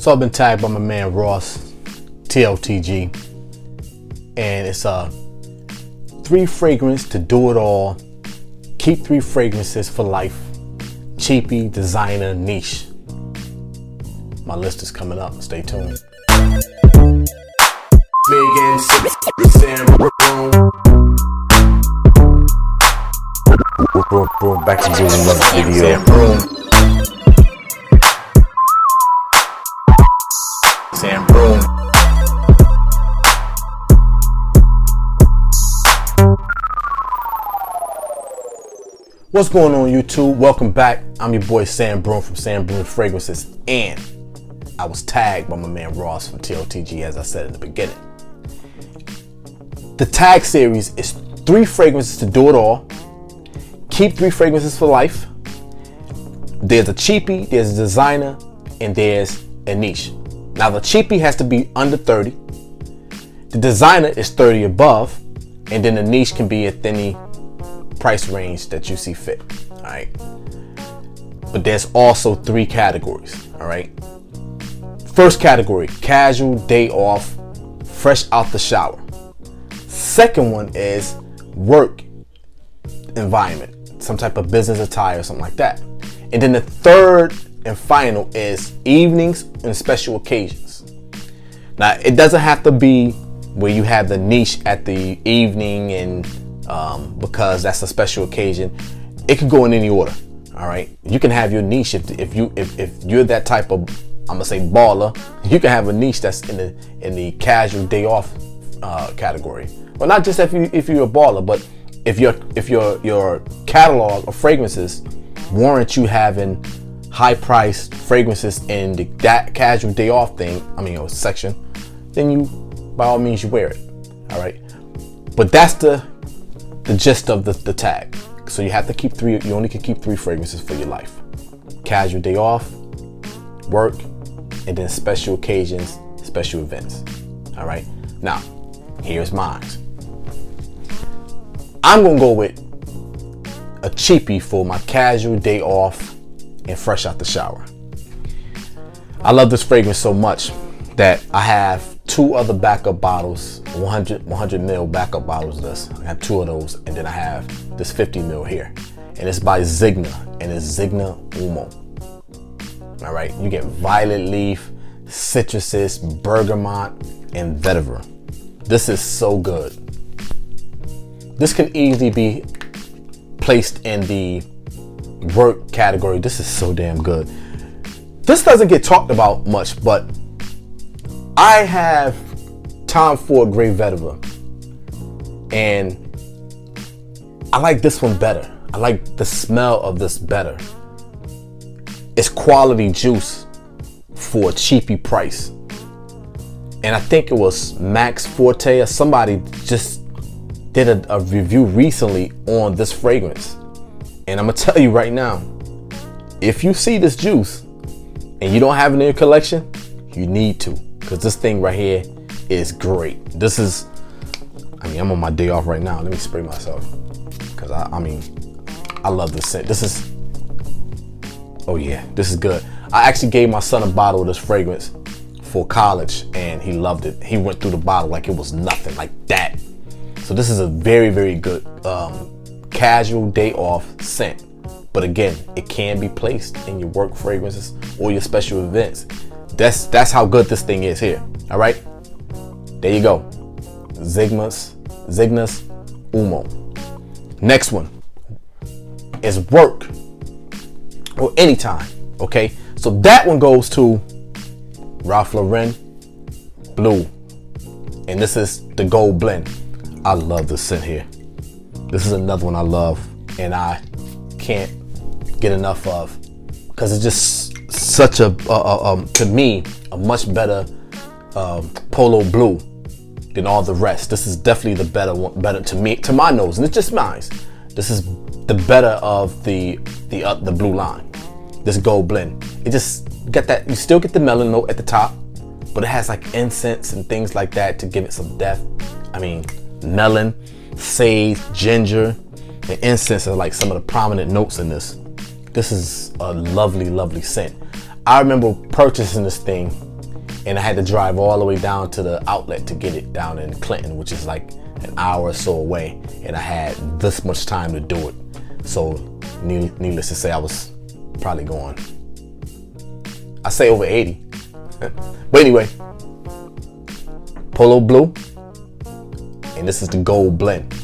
So I've been tagged by my man Ross, TLTG, and it's a 3 fragrance to do it all. Keep 3 fragrances for life. Cheapie, designer, niche. My list is coming up. Stay tuned. Broome, back to you in another video. Broome. Broome. What's going on, YouTube? Welcome back. I'm your boy Broome from Broome Fragrances, and I was tagged by my man Ross from TLTG, as I said in the beginning. The tag series is 3 fragrances to do it all. Keep 3 fragrances for life. There's a cheapie, there's a designer, and there's a niche. Now the cheapie has to be under 30. The designer is 30 above, and then the niche can be at any price range that you see fit. All right. But there's also 3 categories. All right. First category, casual, day off, fresh out the shower. Second one is work environment, some type of business attire, something like that. And then the third and final is evenings and special occasions. Now it doesn't have to be where you have the niche at the evening and because that's a special occasion. It can go in any order. All right, you can have your niche if you're that type of, I'm gonna say, baller. You can have a niche that's in the casual day off category. Well, not just if you're a baller, but if your catalog of fragrances warrant you having high priced fragrances in that casual day off thing, section, then you, by all means, you wear it. All right, but that's the gist of the tag. So you have to keep 3. You only can keep 3 fragrances for your life: casual day off, work, and then special occasions, special events. All right. Now, here's mine. I'm gonna go with a cheapie for my casual day off and fresh out the shower. I love this fragrance so much that I have 2 other backup bottles, 100 ml backup bottles of this. I have 2 of those, and then I have this 50 ml here, and it's by Zigna, and it's Zigna Umo. All right, you get violet leaf, citruses, bergamot, and vetiver. This is so good. This can easily be placed in the work category. This is so damn good. This doesn't get talked about much, but I have Tom Ford Gray Vetiver, and I like this one better. I like the smell of this better. It's quality juice for a cheapie price. And I think it was Max Forte or somebody just did a review recently on this fragrance. And I'm gonna tell you right now, if you see this juice and you don't have it in your collection, you need to, because this thing right here is great. This is, I'm on my day off right now. Let me spray myself, because I love this scent. This is, oh yeah, this is good. I actually gave my son a bottle of this fragrance for college, and he loved it. He went through the bottle like it was nothing, like that. So this is a very, very good casual day off scent. But again, it can be placed in your work fragrances or your special events. That's how good this thing is here. All right, there you go. Zigna's Umo. Next one is work or anytime. Okay, so that one goes to Ralph Lauren Blue, and this is the Gold Blend. I love this scent here. This is another one I love, and I can't get enough of, because it's just such a to me a much better polo blue than all the rest. This is definitely the better one, better to me, to my nose, and it's just mine. This is the better of the blue line. This Gold Blend. It just got that. You still get the melon note at the top, but it has like incense and things like that to give it some depth. Melon, sage, ginger, and incense are like some of the prominent notes in this. This is a lovely, lovely scent. I remember purchasing this thing and I had to drive all the way down to the outlet to get it down in Clinton, which is like an hour or so away, and I had this much time to do it. So needless to say, I was probably going, I say over 80. But anyway, Polo Blue, and this is the gold blend.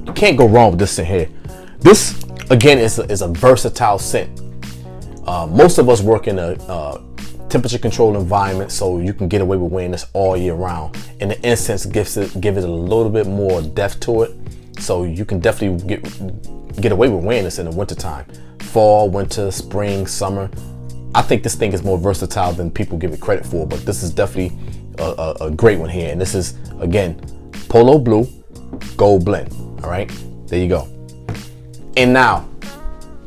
You can't go wrong with this in here. This again is a versatile scent. Most of us work in a temperature controlled environment, so you can get away with wearing this all year round. And the incense give it a little bit more depth to it, so you can definitely get away with wearing this in the wintertime. Fall, winter, spring, summer. I think this thing is more versatile than people give it credit for, but this is definitely a great one here. And this is, again, Polo Blue Gold Blend. All right, there you go. And now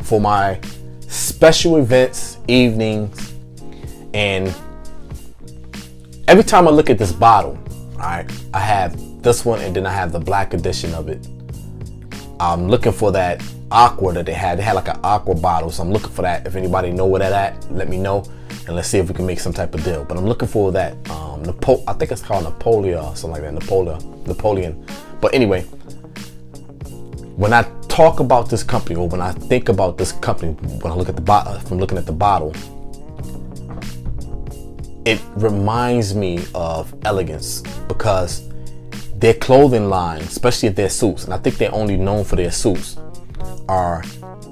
for my special events, evenings, and every time I look at this bottle, all right, I have this one and then I have the black edition of it. I'm looking for that aqua that they had. They had like an aqua bottle, so I'm looking for that. If anybody know where that at, let me know, and let's see if we can make some type of deal. But I'm looking for that. I think it's called Napoleon or something like that. Napoleon. But anyway, when I talk about this company, or when I think about this company, when I look at the bottle, from looking at the bottle, it reminds me of elegance, because their clothing line, especially their suits, and I think they're only known for their suits, are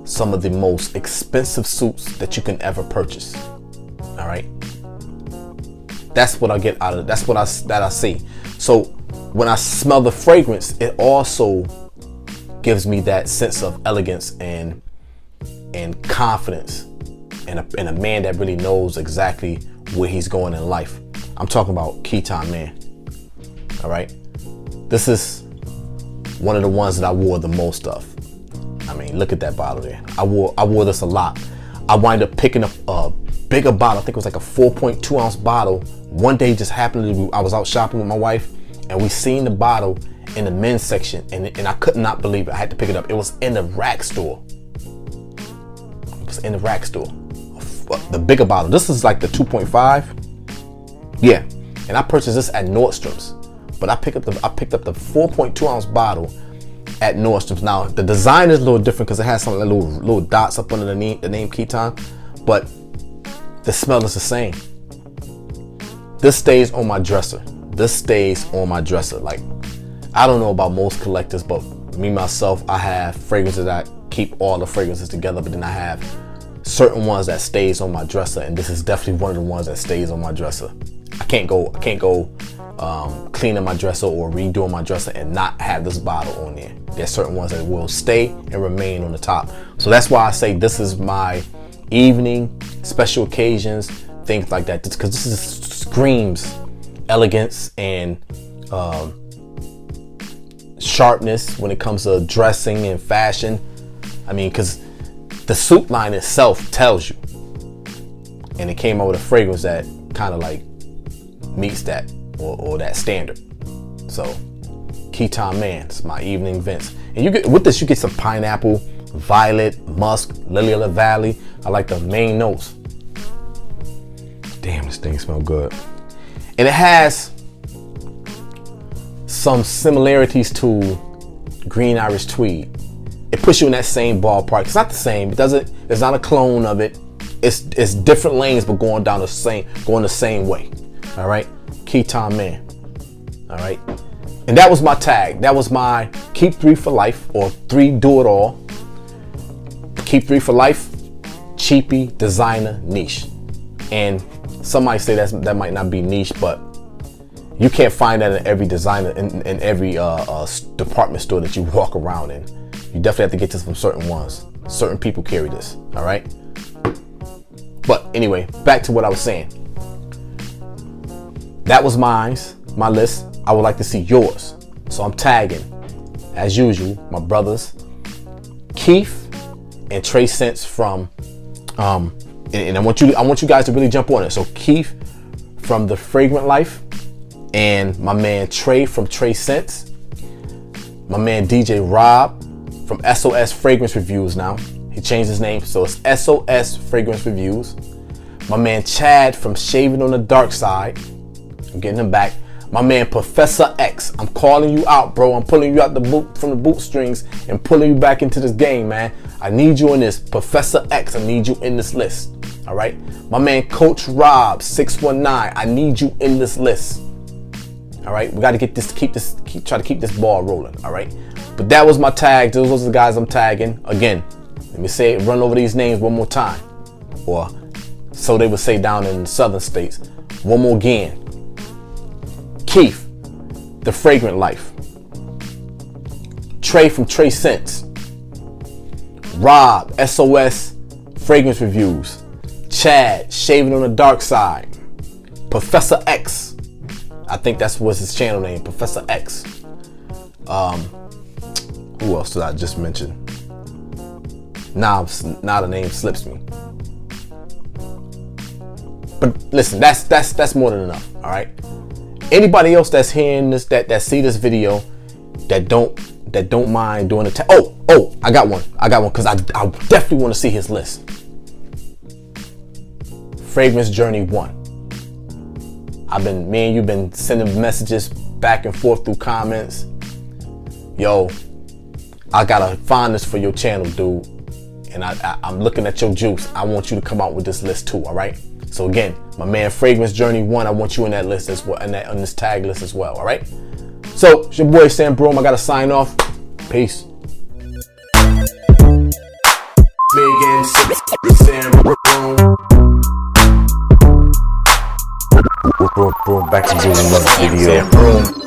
some of the most expensive suits that you can ever purchase. All right, that's what I get out of it. That's what I see. So when I smell the fragrance, it also gives me that sense of elegance and confidence, and a man that really knows exactly where he's going in life. I'm talking about Cheapie Man. All right, this is one of the ones that I wore the most of. I mean, look at that bottle there. I wore this a lot. I wind up picking up a bigger bottle. I think it was like a 4.2 ounce bottle. One day just happened to be, I was out shopping with my wife, and we seen the bottle in the men's section, and I could not believe it. I had to pick it up. It was in the rack store. It was in the rack store. The bigger bottle. This is like the 2.5. Yeah, and I purchased this at Nordstrom's, but I picked up the 4.2 ounce bottle at Nordstrom's. Now the design is a little different because it has some little dots up under the name Cheapie, but the smell is the same. This stays on my dresser. This stays on my dresser. Like, I don't know about most collectors, but me myself, I have fragrances that keep all the fragrances together, but then I have certain ones that stays on my dresser, and this is definitely one of the ones that stays on my dresser. I can't go cleaning my dresser or redoing my dresser and not have this bottle on there. There's certain ones that will stay and remain on the top. So that's why I say this is my evening, special occasions, things like that, because this screams elegance and sharpness when it comes to dressing and fashion. I mean, because the suit line itself tells you, and it came out with a fragrance that kind of like meets that or that standard. So Cheapie Man, it's my evening Vince. And you get with this, you get some pineapple, violet, musk, lily of the valley. I like the main notes. Damn, this thing smells good. And it has some similarities to Green Irish Tweed. It puts you in that same ballpark. It's not the same. It's not a clone of it. It's different lanes, but going the same way. All right, Cheapie Man. All right, and that was my tag. That was my keep 3 for life, or 3 do it all. Keep 3 for life, cheapie, designer, niche. And some might say that might not be niche, but you can't find that in every designer, in every department store that you walk around in. You definitely have to get this from certain ones. Certain people carry this. All right. But anyway, back to what I was saying. That was my list. I would like to see yours. So I'm tagging, as usual, my brothers, Keith and Trey Scents from, and I want you guys to really jump on it. So Keith from The Fragrant Life, and my man Trey from Trey Scents, my man DJ Rob from SOS Fragrance Reviews. Now he changed his name, so it's SOS Fragrance Reviews. My man Chad from Shaving on the Dark Side. I'm getting him back. My man Professor X, I'm calling you out, bro. I'm pulling you out from the bootstrings and pulling you back into this game, man. I need you in this. Professor X, I need you in this list. All right. My man Coach Rob 619, I need you in this list. All right. We got to try to keep this ball rolling. All right. But that was my tag. Those are the guys I'm tagging. Again, let me run over these names one more time, or so they would say down in the southern states. One more again. Keith, The Fragrant Life. Trey from Trey Scents. Rob, SOS Fragrance Reviews. Chad, Shaving on the Dark Side. Professor X, I think that was his channel name, Professor X. Who else did I just mention? Now the name slips me. But listen, that's more than enough. All right. Anybody else that's hearing this, that see this video, that don't mind doing the tag. Oh, I got one because I definitely want to see his list. Fragrance Journey 1. Me and you've been sending messages back and forth through comments. Yo, I got a fondness for your channel, dude. And I'm looking at your juice. I want you to come out with this list too, all right? So again, my man Fragrance Journey 1, I want you in that list as well, on this tag list as well, all right? So, it's your boy Sam Broome. I got to sign off. Peace. Back to doing another video.